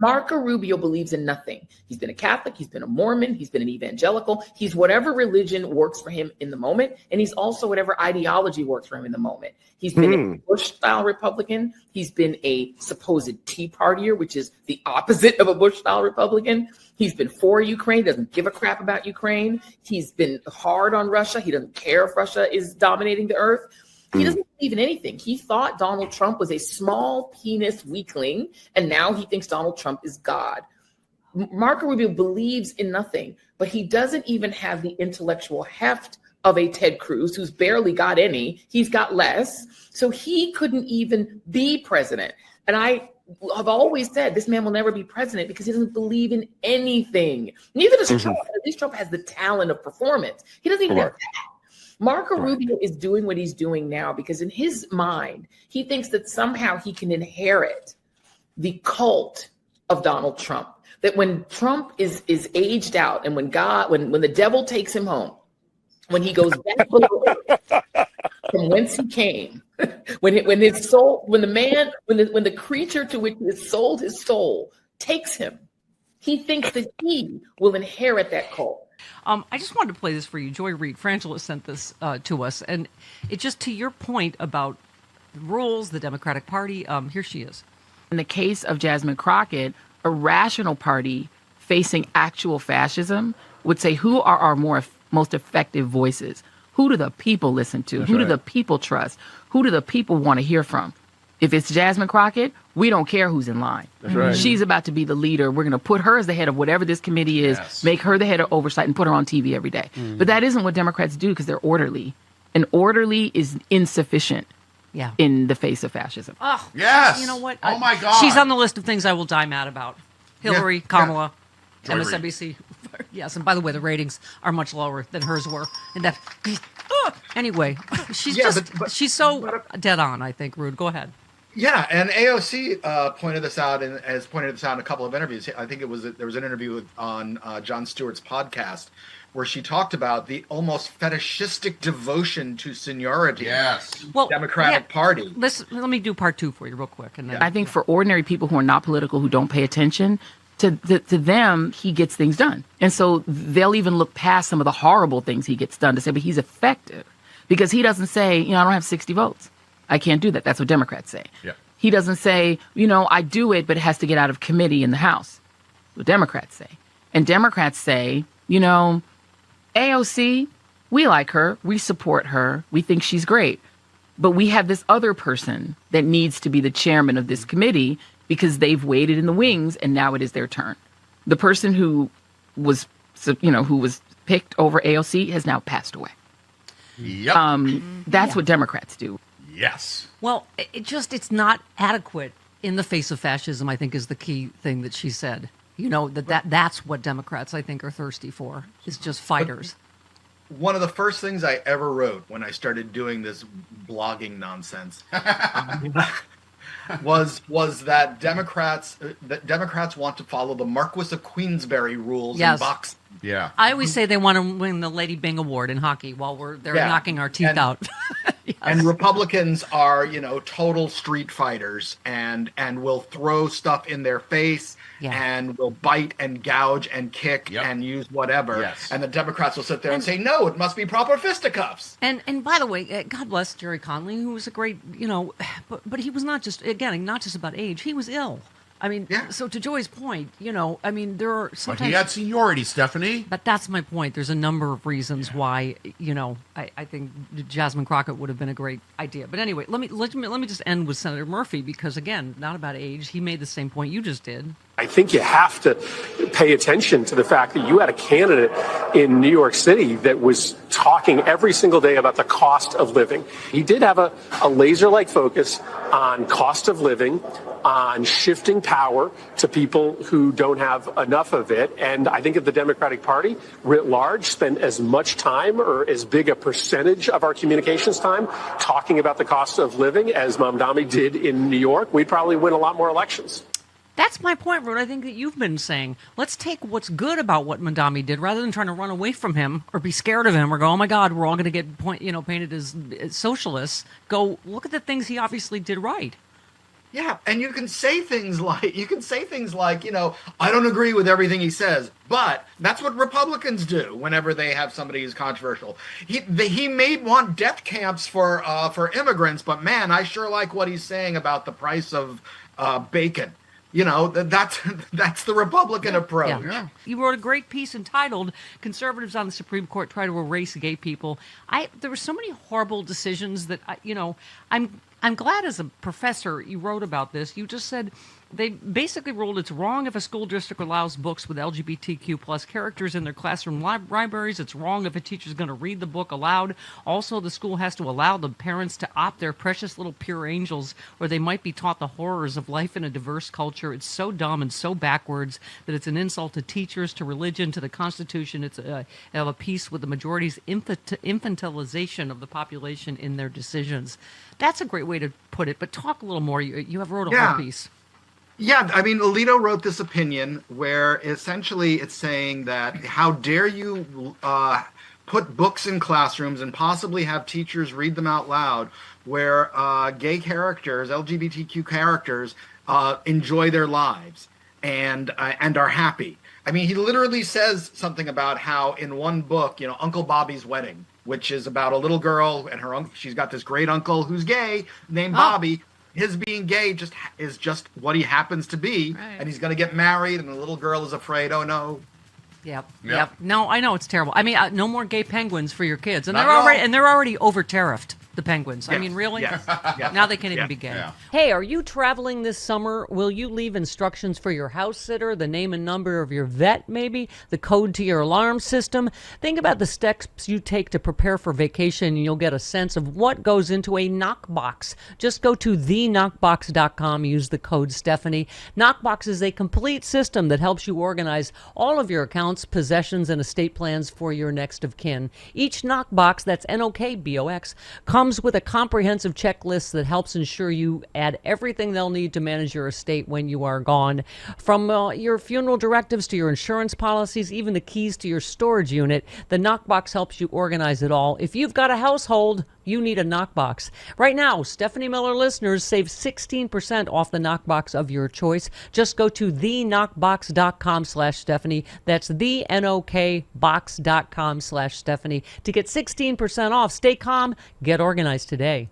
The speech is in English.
Marco Rubio believes in nothing. He's been a Catholic, he's been a Mormon, he's been an evangelical. He's whatever religion works for him in the moment, and he's also whatever ideology works for him in the moment. He's been a Bush-style Republican. He's been a supposed Tea Partier, which is the opposite of a Bush-style Republican. He's been for Ukraine, doesn't give a crap about Ukraine. He's been hard on Russia. He doesn't care if Russia is dominating the earth. He doesn't believe in anything. He thought Donald Trump was a small penis weakling, and now he thinks Donald Trump is God. Marco Rubio believes in nothing, but he doesn't even have the intellectual heft of a Ted Cruz, who's barely got any. He's got less. So he couldn't even be president. And I have always said this man will never be president because he doesn't believe in anything. Neither does Trump. At least Trump has the talent of performance. He doesn't even have that. Marco Rubio is doing what he's doing now because in his mind, he thinks that somehow he can inherit the cult of Donald Trump. That when Trump is aged out and when the devil takes him home, when he goes back below from whence he came, when the creature to which he has sold his soul takes him, he thinks that he will inherit that cult. I just wanted to play this for you. Joy Reid, Frangela sent this to us. And it just to your point about the rules, the Democratic Party, here she is. In the case of Jasmine Crockett, a rational party facing actual fascism would say, who are our most effective voices? Who do the people listen to? Who do the people trust? Who do the people want to hear from? If it's Jasmine Crockett, we don't care who's in line. That's right. She's about to be the leader. We're going to put her as the head of whatever this committee is, make her the head of oversight, and put her on TV every day. But that isn't what Democrats do because they're orderly. And orderly is insufficient in the face of fascism. Oh, yes. You know what? Oh, my God. She's on the list of things I will die mad about. Hillary, Kamala, MSNBC. Yes, and by the way, the ratings are much lower than hers were. And that, anyway, she's so dead on, I think, Rude. Go ahead. Yeah, and AOC pointed this out and has pointed this out in a couple of interviews. I think there was an interview on Jon Stewart's podcast where she talked about the almost fetishistic devotion to seniority. Democratic Party. Let me do part two for you real quick. And then, I think for ordinary people who are not political, who don't pay attention, to them, he gets things done. And so they'll even look past some of the horrible things he gets done to say, but he's effective. Because he doesn't say, I don't have 60 votes. I can't do that. That's what Democrats say. Yeah. He doesn't say, I do it, but it has to get out of committee in the House. That's what Democrats say. And Democrats say, AOC, we like her. We support her. We think she's great. But we have this other person that needs to be the chairman of this committee because they've waited in the wings and now it is their turn. The person who was picked over AOC has now passed away. Yep. That's what Democrats do. Yes. Well, it's not adequate in the face of fascism, I think, is the key thing that she said. That's what Democrats, I think, are thirsty for, is just fighters. One of the first things I ever wrote when I started doing this blogging nonsense was that Democrats want to follow the Marquis of Queensberry rules in boxing. Yeah. I always say they want to win the Lady Byng Award in hockey while they're knocking our teeth out. Yes. And Republicans are, total street fighters and will throw stuff in their face and will bite and gouge and kick and use whatever. Yes. And the Democrats will sit there and say, no, it must be proper fisticuffs. And by the way, God bless Jerry Conley, who was a great, but he was not just about age. He was ill. I mean, so to Joy's point, there are sometimes... But he had seniority, Stephanie. But that's my point. There's a number of reasons why, I think Jasmine Crockett would have been a great idea. But anyway, let me just end with Senator Murphy, because, again, not about age. He made the same point you just did. I think you have to pay attention to the fact that you had a candidate in New York City that was talking every single day about the cost of living. He did have a laser-like focus on cost of living, on shifting power to people who don't have enough of it. And I think if the Democratic Party, writ large, spent as much time or as big a percentage of our communications time talking about the cost of living as Mamdani did in New York, we'd probably win a lot more elections. That's my point, Ruud. I think that you've been saying, let's take what's good about what Mamdani did rather than trying to run away from him or be scared of him or go, oh, my God, we're all going to get painted as socialists. Go look at the things he obviously did right. Yeah, and you can say things like, you know, I don't agree with everything he says, but that's what Republicans do whenever they have somebody who's controversial. He may want death camps for immigrants, but man, I sure like what he's saying about the price of bacon. You know, that's the Republican approach. Yeah. You wrote a great piece entitled "Conservatives on the Supreme Court Try to Erase Gay People." There were so many horrible decisions that I'm glad as a professor you wrote about this. You just said they basically ruled it's wrong if a school district allows books with LGBTQ plus characters in their classroom libraries. It's wrong if a teacher's going to read the book aloud. Also, the school has to allow the parents to opt their precious little pure angels, or they might be taught the horrors of life in a diverse culture. It's so dumb and so backwards that it's an insult to teachers, to religion, to the Constitution. It's of a piece with the majority's infantilization of the population in their decisions. That's a great way to put it, but talk a little more. You have wrote a whole piece. Yeah, I mean, Alito wrote this opinion where essentially it's saying that how dare you put books in classrooms and possibly have teachers read them out loud where gay characters, LGBTQ characters, enjoy their lives and are happy. I mean, he literally says something about how in one book, you know, Uncle Bobby's Wedding, which is about a little girl and her uncle. She's got this great uncle who's gay named Bobby. His being gay is just what he happens to be, and he's going to get married, and the little girl is afraid. Oh no. Yep. No, I know it's terrible. I mean, no more gay penguins for your kids, and they're already over tariffed. The penguins. Yes. I mean, really? Yes. Now they can't even be gay. Yeah. Hey, are you traveling this summer? Will you leave instructions for your house sitter, the name and number of your vet, maybe, the code to your alarm system? Think about the steps you take to prepare for vacation, and you'll get a sense of what goes into a Nokbox. Just go to thenokbox.com, use the code Stephanie. Nokbox is a complete system that helps you organize all of your accounts, possessions, and estate plans for your next of kin. Each Nokbox, that's Nokbox, comes with a comprehensive checklist that helps ensure you add everything they'll need to manage your estate when you are gone. From your funeral directives to your insurance policies, even the keys to your storage unit, the Nokbox helps you organize it all. If you've got a household, you need a Nokbox. Right now, Stephanie Miller listeners save 16% off the Nokbox of your choice. Just go to thenokbox.com/Stephanie. That's thenokbox.com/Stephanie to get 16% off. Stay calm, get organized today.